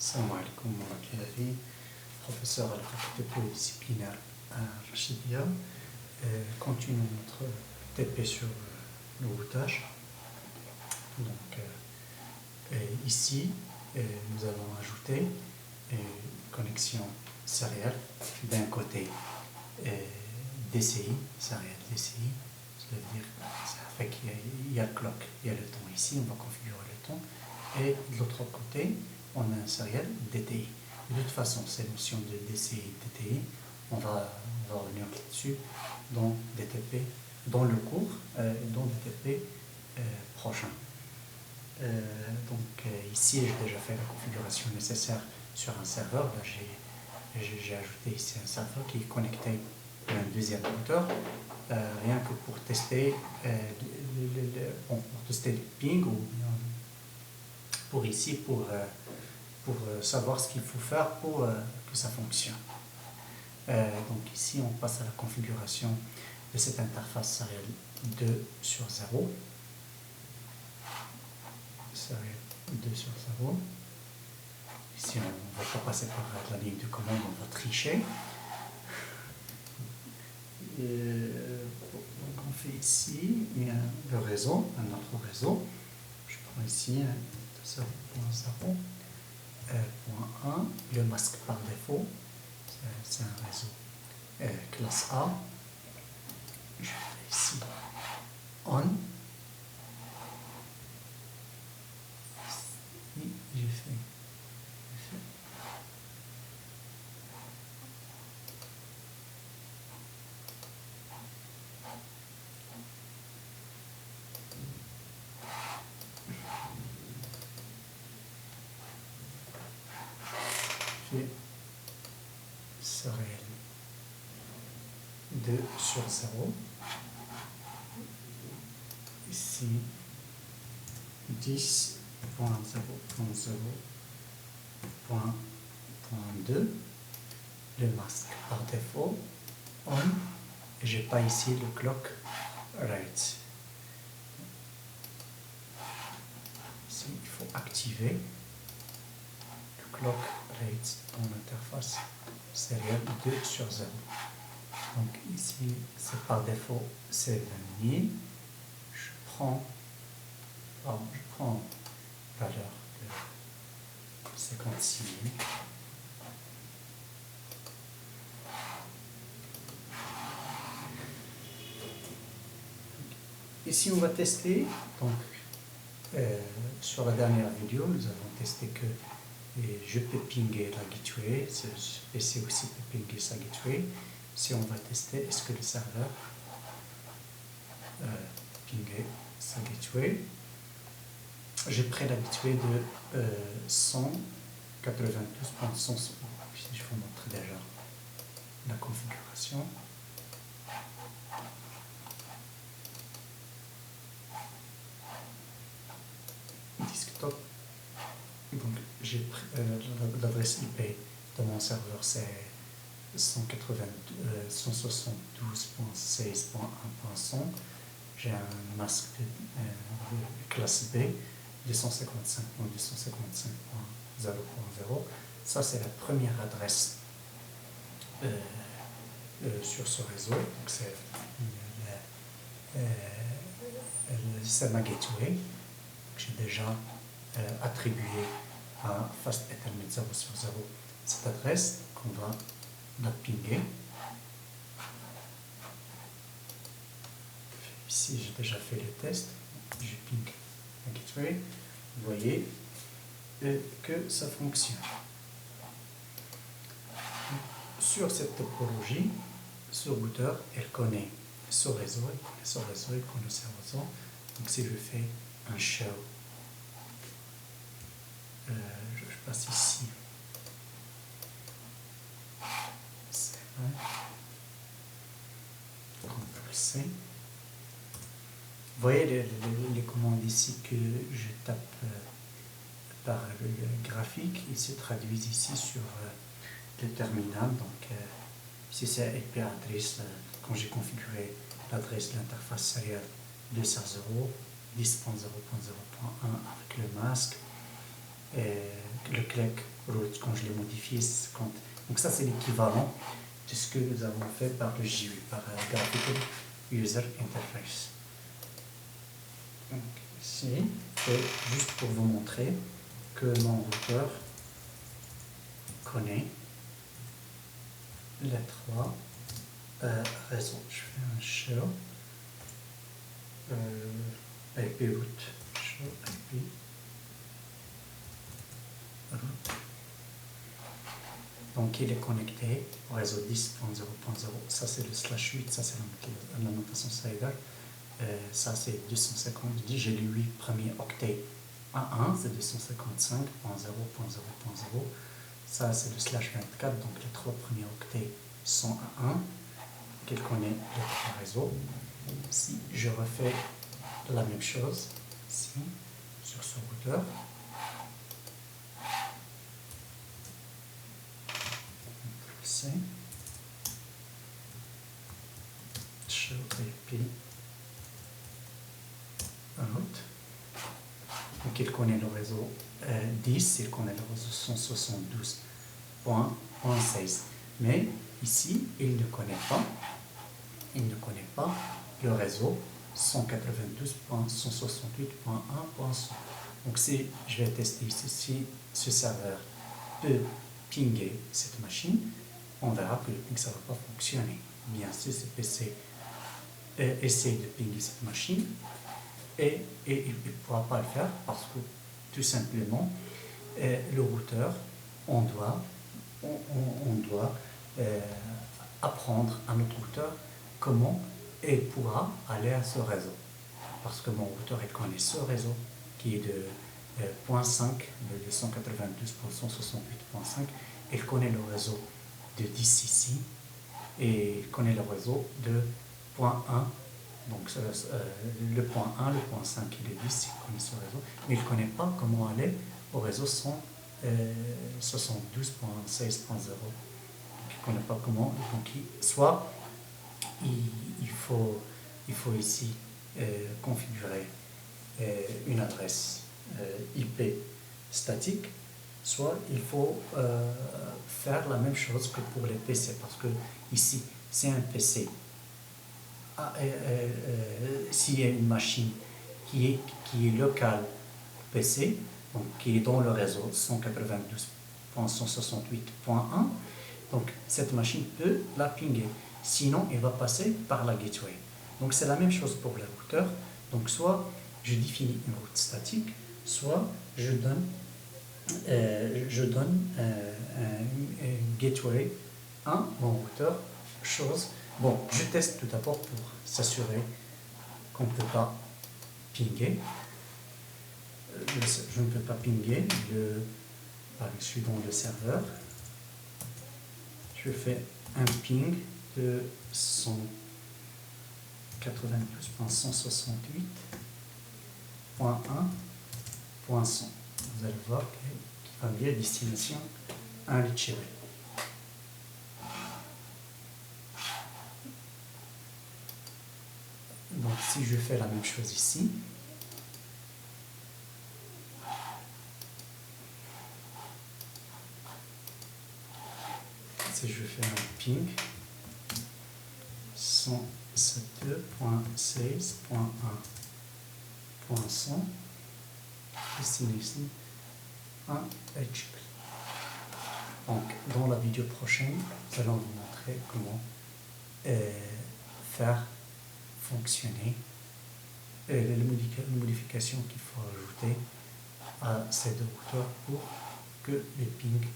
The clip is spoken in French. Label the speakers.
Speaker 1: Salam alaikum wa rahmatullahi, professeur à la faculté pluridisciplinaire à Rachidia. Continuons notre TP sur le routage. Donc, ici, nous allons ajouter une connexion sérielle d'un côté DCI, sérielle DCI, c'est-à-dire ça fait qu'il y a le clock, il y a le temps ici, on va configurer le temps, et de l'autre côté, on a un sériel DTI. De toute façon, ces notions de DCI et DTI, on va revenir là-dessus dans DTP, dans le cours, dans DTP prochain. Ici, j'ai déjà fait la configuration nécessaire sur un serveur. Là, j'ai ajouté ici un serveur qui est connecté à un deuxième routeur, rien que pour tester, pour tester le ping ou pour savoir ce qu'il faut faire pour que ça fonctionne. Donc ici, on passe à la configuration de cette interface sérielle 2/0. Sérielle 2/0. Ici, on ne va pas passer par la ligne de commande, on va tricher. Donc on fait ici le réseau, un autre réseau. Je prends ici 0.0. Point 1, le masque par défaut, c'est un réseau classe A. Je fais ici on. Ici, je fais sériel 2/0. Ici 10.0.0.2, le masque par défaut on, et j'ai pas ici le clock rate. Ici il faut activer le clock rate dans l'interface sérielle 2/0. Donc ici c'est par défaut c'est 20 000. Je prends valeur de 56 000. Ici on va tester, donc sur la dernière vidéo nous avons testé que je peux pinguer la gateway, ce PC aussi peut pinguer sa gateway. Si on va tester, est-ce que le serveur pinguer sa gateway. J'ai pris la gateway de 192.100. Je vous montre déjà la configuration. Desktop. Donc j'ai pris l'adresse IP de mon serveur, c'est 172.16.1.100. J'ai un masque de classe B 255.255.0.0. Ça c'est la première adresse sur ce réseau. Donc c'est ma gateway que j'ai déjà attribué à Fast Ethernet 0/0 cette adresse qu'on va la pinguer. Ici j'ai déjà fait le test, je ping la gateway, vous voyez que ça fonctionne. Sur cette topologie, ce routeur elle connaît ce réseau, il connaît ce réseau. Donc si je fais un shell, je passe ici, c'est un CTRL-C. Vous voyez les commandes ici que je tape par le graphique, ils se traduisent ici sur le terminal. Donc ici c'est IP adresse, quand j'ai configuré l'adresse de l'interface sérielle 2/0, 10.0.0.1 avec le masque. le click route quand je l'ai modifié. Donc ça c'est l'équivalent de ce que nous avons fait par le GUI, par Graphical User Interface. Donc ici, c'est juste pour vous montrer que mon routeur connaît les trois réseaux. Je fais un shell IP route, shell IP route. Donc il est connecté au réseau 10.0.0. Ça c'est le /8, ça c'est la notation slider. Ça c'est 250, j'ai les 8 premiers octets à 1, c'est 255.0.0.0. Ça c'est le /24, donc les 3 premiers octets sont à 1, qu'il connaît les 3 réseaux. Si je refais la même chose ici, sur ce routeur, c'est shell IP route. Donc il connaît le réseau 10, il connaît le réseau 172.16. Mais ici, il ne connaît pas le réseau 192.168.1.100. Donc si je vais tester ici, si ce serveur peut pinguer cette machine, on verra que le ping ça ne va pas fonctionner. Bien sûr, ce PC essaie de pinguer cette machine et il ne pourra pas le faire parce que tout simplement le routeur, on doit apprendre à notre routeur comment il pourra aller à ce réseau. Parce que mon routeur il connaît ce réseau qui est de 0.5, de 192.168.5. Il connaît le réseau de 10 ici et il connaît le réseau de 0.1. Donc le point 1, le point 5 et le 10, il connaît ce réseau, mais il ne connaît pas comment aller au réseau 172.16.0. Il ne connaît pas comment. Donc soit il faut ici configurer une adresse IP statique, soit il faut faire la même chose que pour les PC, parce que ici c'est un PC. S'il y a une machine qui est locale PC, donc qui est dans le réseau 192.168.1, donc cette machine peut la pinguer. Sinon, elle va passer par la gateway. Donc c'est la même chose pour les routeurs. Donc soit je définis une route statique, soit je donne un gateway à mon routeur. Bon, je teste tout d'abord pour s'assurer qu'on ne peut pas pinguer. Je ne peux pas pinguer. Je suis dans le serveur. Je fais un ping de 192.168.1.100. Vous allez voir qu'il va bien destination à Licheri. Donc si je fais la même chose ici, si je fais un ping 172.16.1.100, destination à Licheri. Donc dans la vidéo prochaine, nous allons vous montrer comment faire fonctionner les modifications qu'il faut ajouter à ces deux routeurs pour que les pings